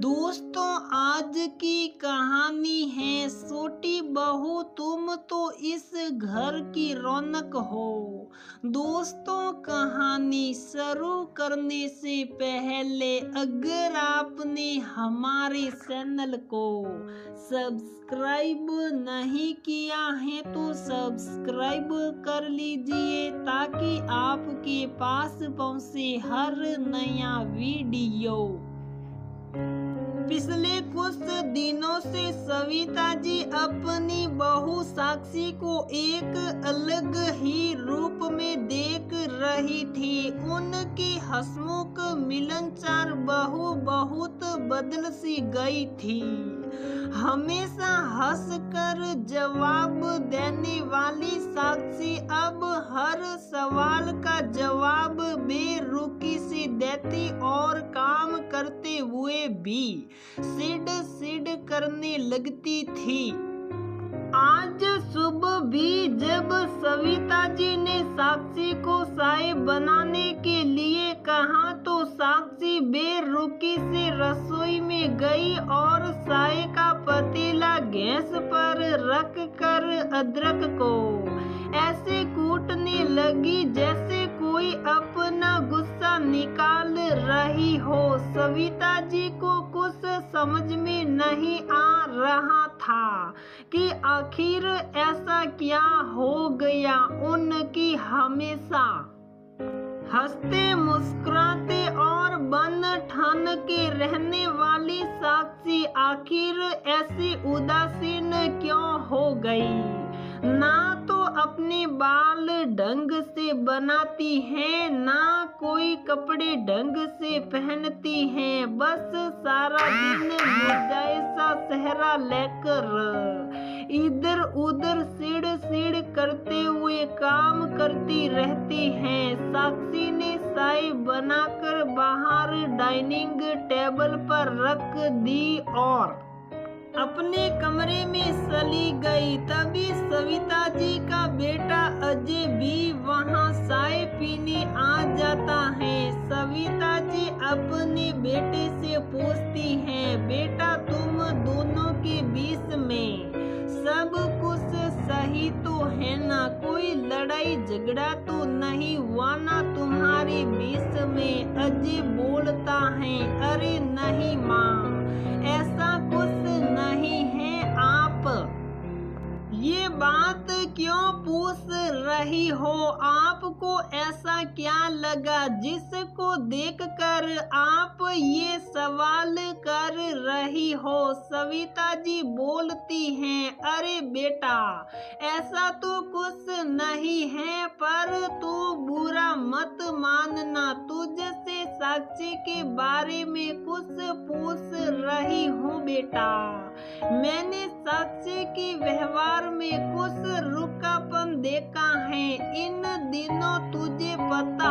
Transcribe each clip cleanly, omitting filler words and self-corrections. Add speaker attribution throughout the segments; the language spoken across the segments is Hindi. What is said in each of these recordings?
Speaker 1: दोस्तों, आज की कहानी है छोटी बहू तुम तो इस घर की रौनक हो। दोस्तों, कहानी शुरू करने से पहले अगर आपने हमारे चैनल को सब्सक्राइब नहीं किया है तो सब्सक्राइब कर लीजिए ताकि आपके पास पहुंचे हर नया वीडियो। पिछले कुछ दिनों से सविता जी अपनी बहू साक्षी को एक अलग ही रूप में देख रही थी। उनकी हंसमुख मिलनसार बहू बहुत बदल सी गई थी। हमेशा हंसकर जवाब देने वाली साक्षी अब हर सवाल का जवाब बेरुखी से देती और काम करते हुए भी सिड करने लगती थी। आज सुबह भी जब सविता जी ने साक्षी को चाय बनाने के लिए कहा तो साक्षी बेरुखी से रसोई में गई और चाय का पतीला गैस पर रख कर अदरक को ऐसे कूटने लगी जैसे कोई अपना गुस्सा निकाल रही हो। सविता जी को कुछ समझ में नहीं आ रहा था कि आखिर ऐसा क्या हो गया। उनकी हमेशा हंसते मुस्कुराते और बन ठान के रहने वाली साक्षी आखिर ऐसी उदासीन क्यों हो गई। ना तो अपने बाल ढंग से बनाती है, ना कोई कपड़े ढंग से पहनती है, बस सारा दिन मुरझाए सा चेहरा लेकर इधर उधर सिड़ करते हुए काम करती रहती है। साक्षी ने चाय बनाकर बाहर डाइनिंग टेबल पर रख दी और अपने कमरे में चली गई। तभी सविता जी का बेटा अजय भी वहां चाय पीने आ जाता है। सविता जी अपने बेटे से पूछती हैं, बेटा तुम दोनों के बीच में सब कुछ सही तो है ना? कोई लड़ाई झगड़ा तो नहीं हुआ ना तुम्हारे बीच में? अजय बोलता है, अरे नहीं माँ, ऐसा कुछ नहीं है। आप ये बात क्यों पूछ रही हो? आपको ऐसा क्या लगा जिसको देखकर आप ये सवाल कर रही हो? सविता जी बोलती हैं, अरे बेटा ऐसा तो कुछ नहीं है, पर तू बुरा मत मानना। तुझसे साक्षी के बारे में कुछ पूछ रही हूँ बेटा। मैंने साक्षी के व्यवहार में कुछ रुखापन देखा है इन दिनों। तुझे पता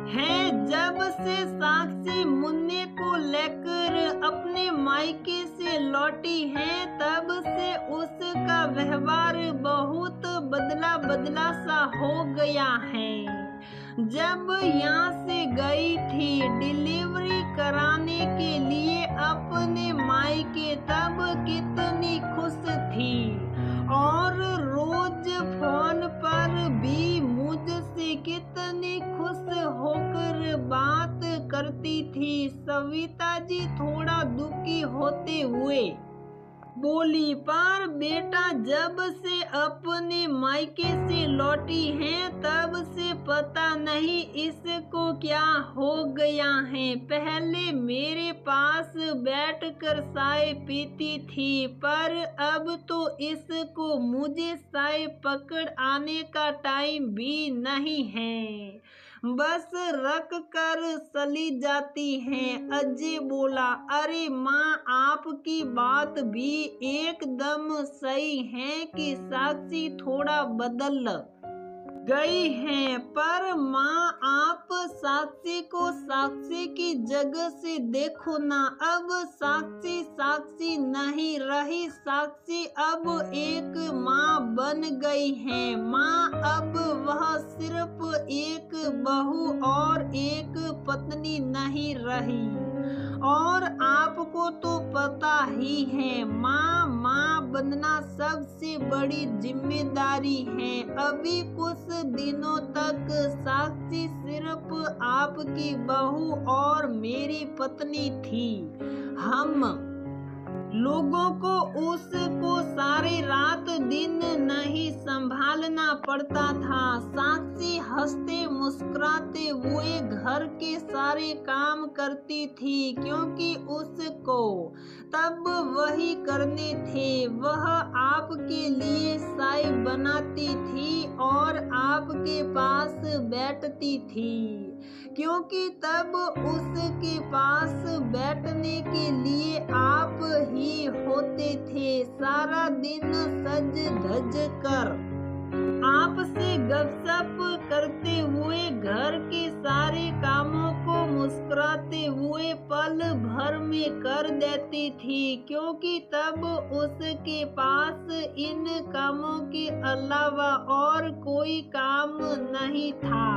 Speaker 1: है जब से साक्षी मुन्ने को लेकर अपने मायके से लौटी है तब से उसका व्यवहार बहुत बदला सा हो गया है। जब यहाँ से गई थी डिलीवरी कराने के लिए अपने मायके तब कितनी खुश थी और रोज फोन पर भी मुझसे कितनी खुश होकर बात करती थी। सविता जी थोड़ा दुखी होते हुए बोली, पर बेटा जब से अपने मायके से लौटी है तब से पता नहीं इसको क्या हो गया है। पहले मेरे पास बैठकर चाय पीती थी, पर अब तो इसको मुझे चाय पकड़ आने का टाइम भी नहीं है, बस रख कर चली जाती है। अजय बोला, अरे माँ आपकी बात भी एकदम सही है कि साक्षी थोड़ा बदल गई है, पर माँ आप साक्षी को साक्षी की जगह से देखो ना। अब साक्षी नहीं रही, साक्षी अब एक माँ बन गई है। माँ अब वह सिर्फ एक बहू और एक पत्नी नहीं रही। और आप आपको तो पता ही है माँ बनना सबसे बड़ी जिम्मेदारी है। अभी कुछ दिनों तक साक्षी सिर्फ आपकी बहू और मेरी पत्नी थी। हम लोगों को उसको सारी रात दिन नहीं संभालना पड़ता था। साक्षी हंसते मुस्कुराते हुए घर के सारे काम करती थी क्योंकि उसको तब वही करने थे। वह आपके लिए चाय बनाती थी और आपके पास बैठती थी क्योंकि तब उसके पास बैठने के लिए आप ही होते थे। सारा दिन सज धज कर आपसे गपशप करते हुए घर के सारे कामों को मुस्कुराते हुए पल भर में कर देती थी क्योंकि तब उसके पास इन कामों के अलावा और कोई काम नहीं था।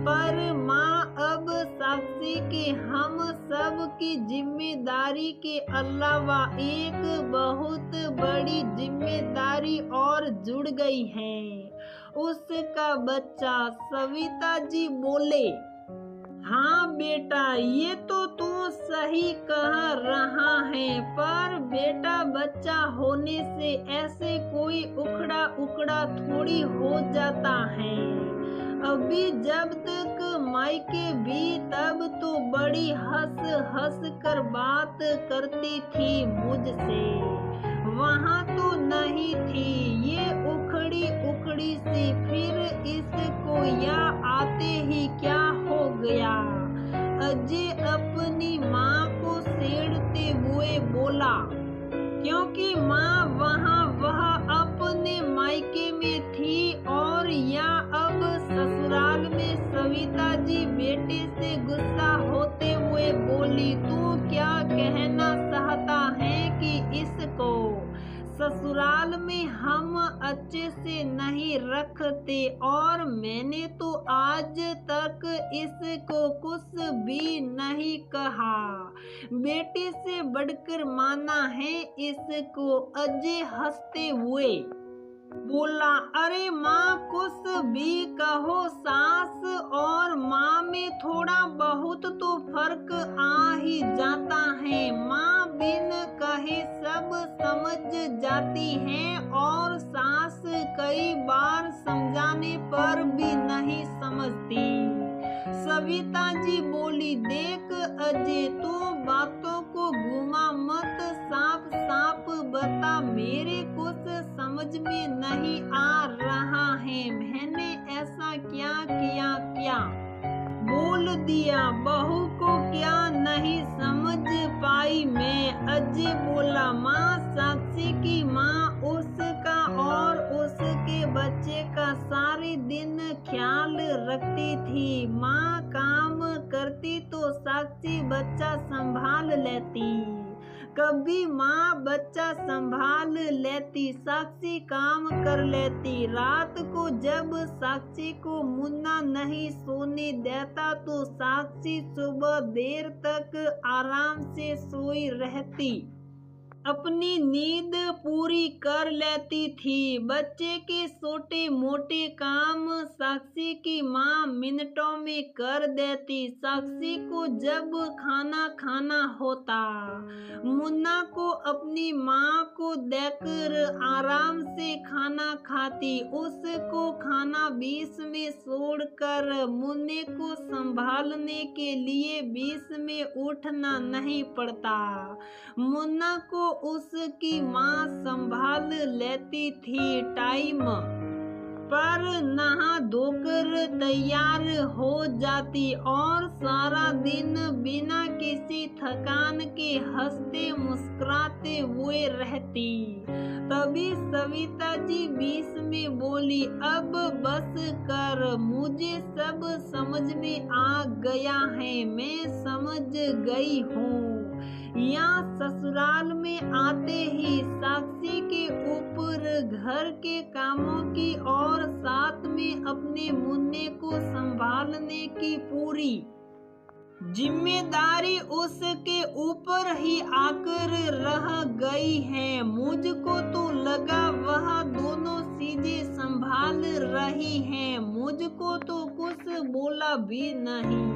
Speaker 1: पर माँ अब साक्षी के हम सब की जिम्मेदारी के अलावा एक बहुत बड़ी जिम्मेदारी और जुड़ गई है। उसका बच्चा। सविता जी बोले, हाँ बेटा, ये तो तू सही कह रहा है, पर बेटा बच्चा होने से ऐसे कोई उखड़ा उखड़ा थोड़ी हो जाता है। अभी जब तक मायके भी तब तो बड़ी हंस हंस कर बात करती थी मुझसे, वहाँ तो नहीं थी ये उखड़ी उखड़ी सी। फिर इसको या आते ही क्या हो गया। अजय अपनी माँ को छेड़ते हुए बोला, क्योंकि माँ वह अपने मायके में थी और या अब ससुराल में। सविता जी बेटे से गुस्सा होते हुए बोली, तू क्या कहना चाहता है कि इसको ससुराल में हम अच्छे से नहीं रखते? और मैंने तो आज तक इसको कुछ भी नहीं कहा, बेटे से बढ़कर माना है इसको। अजय हंसते हुए बोला, अरे माँ कुछ भी कहो, सास और माँ में थोड़ा बहुत तो फर्क आ ही जाता है। माँ बिन कहे सब समझ जाती है और सास कई बार समझाने पर भी नहीं समझती। सविता जी बोली, देख अजय, तू बातों को घुमा मत, साफ साफ बता, मेरे कुछ समझ में नहीं आ रहा है। मैंने ऐसा क्या किया? क्या बोल दिया? बहू को क्या नहीं समझ पाई मैं? अजय बोला, माँ साक्षी की माँ उसका और उसके बच्चे का सारे दिन ख्याल रखती थी। माँ काम करती तो साक्षी बच्चा संभाल लेती। कभी माँ बच्चा संभाल लेती, साक्षी काम कर लेती। रात को जब साक्षी को मुन्ना नहीं सोने देता तो साक्षी सुबह देर तक आराम से सोई रहती, अपनी नींद पूरी कर लेती थी। बच्चे के छोटे मोटे काम साक्षी की माँ मिनटों में कर देती। साक्षी को जब खाना खाना होता, मुन्ना को अपनी माँ को देकर आराम से खाना खाती। उसको खाना बीच में छोड़कर मुन्ने को संभालने के लिए बीच में उठना नहीं पड़ता। मुन्ना को उसकी माँ संभाल लेती थी। टाइम पर नहा धोकर तैयार हो जाती और सारा दिन बिना किसी थकान के हंसते मुस्कुराते हुए रहती। तभी सविता जी बीच में बोली, अब बस कर, मुझे सब समझ में आ गया है, मैं समझ गई हूँ। यहाँ ससुराल में आते ही साक्षी के ऊपर घर के कामों की और साथ में अपने मुन्ने को संभालने की पूरी जिम्मेदारी उसके ऊपर ऊपर ही आकर रह गई है। मुझको तो लगा वह दोनों चीजें संभाल रही हैं। मुझको तो कुछ बोला भी नहीं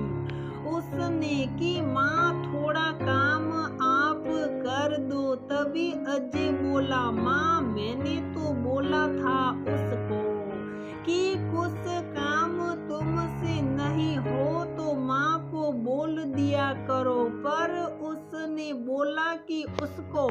Speaker 1: उसने कि माँ थोड़ा काम आप कर दो। तभी अजय बोला, माँ मैंने तो बोला था उसको कि कुछ काम तुमसे नहीं हो तो माँ को बोल दिया करो, पर उसने बोला कि उसको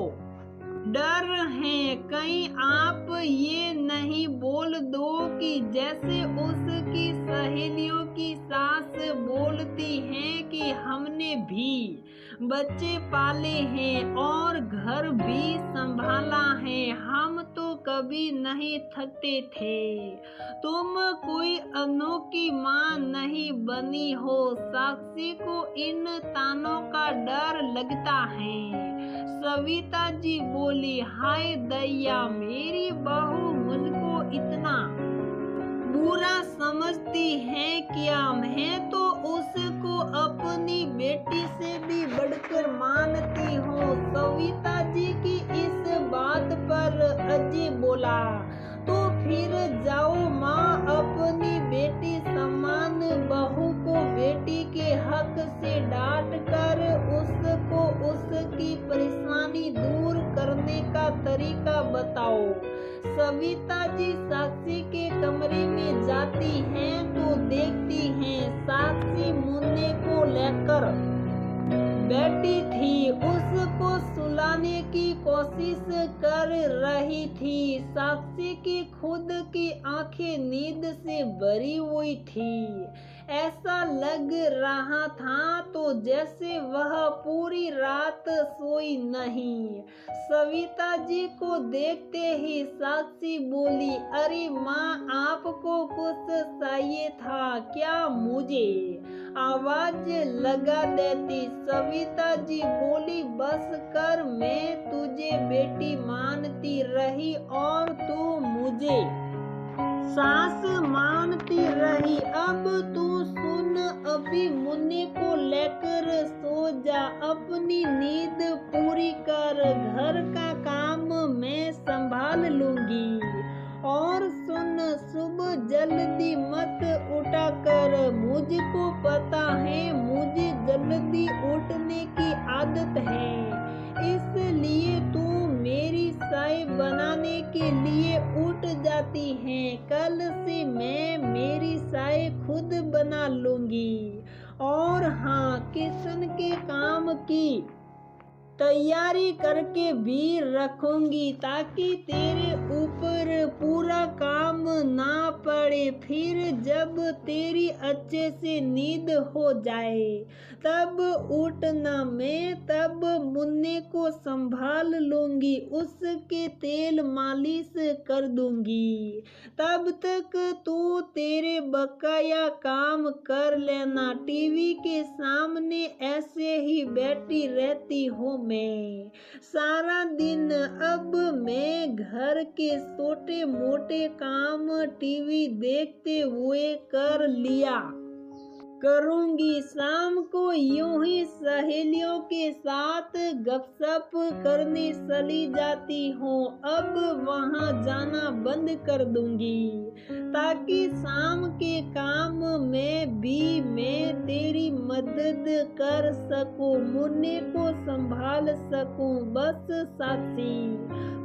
Speaker 1: डर है कहीं आप ये नहीं बोल दो कि जैसे उसकी सहेलियों की सास बोलती हैं कि हमने भी बच्चे पाले हैं और घर भी संभाला है, हम तो कभी नहीं थकते थे। तुम कोई अनोखी माँ नहीं बनी हो। साक्षी को इन तानों का डर लगता है। सविता जी बोली, हाय दैया, मेरी बहू मुझको इतना बुरा समझती है क्या? मैं तो उसको अपनी बेटी से भी बढ़कर मानती हूँ। सविता जी की इस बात पर अजय बोला, तो फिर जाओ माँ, अपनी बेटी समान बहू को बेटी के हक से डांट कर उसको उसकी परेशानी दूर करने का तरीका बताओ। सविता जी साक्षी के कमरे में जाती हैं तो देखती हैं साक्षी मुन्ने को लेकर बैठी थी, उसको सुलाने की कोशिश कर रही थी। साक्षी की खुद की आंखें नींद से भरी हुई थी। ऐसा लग रहा था तो जैसे वह पूरी रात सोई नहीं। सविता जी को देखते ही साक्षी बोली, अरे माँ, आपको कुछ चाहिए था क्या? मुझे आवाज लगा देती। सविता जी बोली, बस कर, मैं तुझे बेटी मानती रही और तू मुझे सास मानती रही। अब तू सुन, अभी मुन्ने को लेकर सो जा, अपनी नींद पूरी कर, घर का काम मैं संभाल लूंगी। और सुन, सुबह जल्दी मत उठा कर, मुझको पता है मुझे जल्दी उठने की आदत है, इसलिए तू मेरी चाय बनाने के लिए उठ जाती है। कल से मैं मेरी चाय खुद बना लूंगी। और हाँ, किचन के काम की तैयारी करके भी रखूंगी ताकि तेरे ऊपर पूरा काम ना पड़े। फिर जब तेरी अच्छे से नींद हो जाए तब उठना, मैं तब मुन्ने को संभाल लूंगी, उसके तेल मालिश कर दूंगी। तब तक तू तेरे बकाया काम कर लेना। टीवी के सामने ऐसे ही बैठी रहती हूँ मैं सारा दिन। अब मैं घर के छोटे मोटे काम टीवी देखते हुए कर लिया करूंगी। शाम को यूं ही सहेलियों के साथ गपशप करने चली जाती हूँ। अब वहाँ जाना बंद कर दूंगी ताकि शाम के काम में भी मैं तेरी मदद कर सकूं, मुन्ने को संभाल सकूं। बस साक्षी,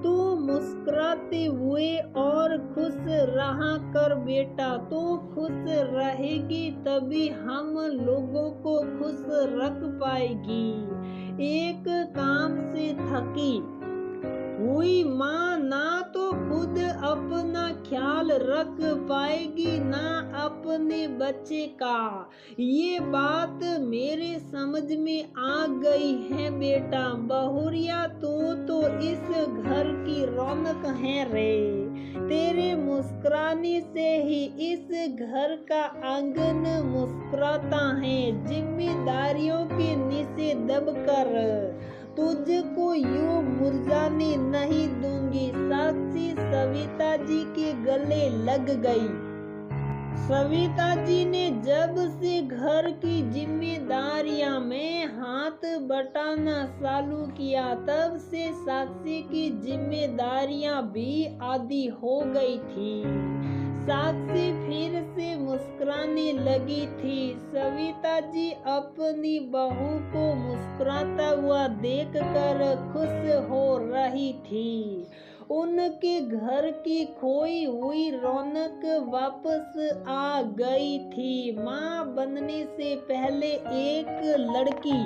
Speaker 1: तू मुस्कुराते हुए और खुश रहा कर बेटा। तू खुश रहेगी तभी हम लोगों को खुश रख पाएगी। एक काम से थकी हुई माँ ना तो खुद अपना ख्याल रख पाएगी ना अपने बच्चे का। ये बात मेरे समझ में आ गई है बेटा। बहुरिया तो इस घर की रौनक है रे। तेरे मुस्कुराने से ही इस घर का आंगन मुस्कुराता है। जिम्मेदारियों के नीचे दबकर तुझको यूं मुरझाने नहीं दूंगी। साक्षी सविता जी के गले लग गई। सविता जी ने जब से घर की जिम्मेदारियां में हाथ बटाना चालू किया, तब से साक्षी की जिम्मेदारियां भी आधी हो गई थी। साक्षी फिर से मुस्कुराने लगी थी। सविता जी अपनी बहू को मुस्कुराता हुआ देखकर खुश हो रही थी। उनके घर की खोई हुई रौनक वापस आ गई थी। माँ बनने से पहले एक लड़की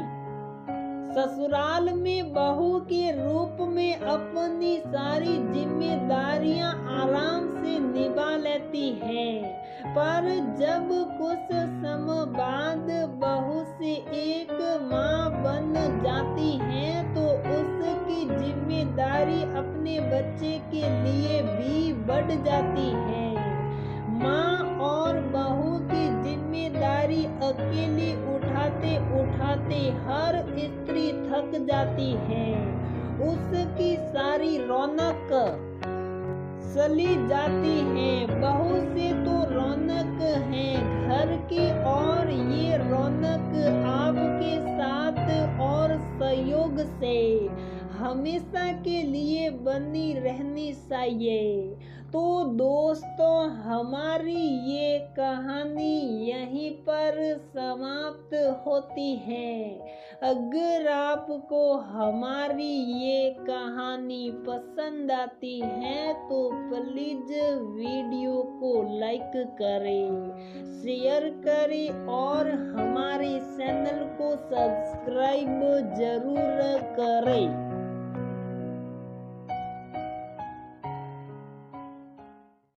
Speaker 1: ससुराल में बहू के रूप में अपनी सारी जिम्मेदारियां आराम से निभा लेती है, पर जब कुछ समय बाद बहू से एक माँ बन जाती है तो उसकी जिम्मेदारी अपने बच्चे के लिए भी बढ़ जाती है। माँ और बहू की जिम्मेदारी अकेले उठाते उठाते हर स्त्री थक जाती है। उसकी सारी रौनक चली जाती है। बहू से तो रौनक है घर की, और ये रौनक आपके साथ और सहयोग से हमेशा के लिए बनी रहनी चाहिए। तो दोस्तों, हमारी ये कहानी यहीं पर समाप्त होती है। अगर आपको हमारी ये कहानी पसंद आती है तो प्लीज वीडियो को लाइक करें, शेयर करें और हमारे चैनल को सब्सक्राइब जरूर करें।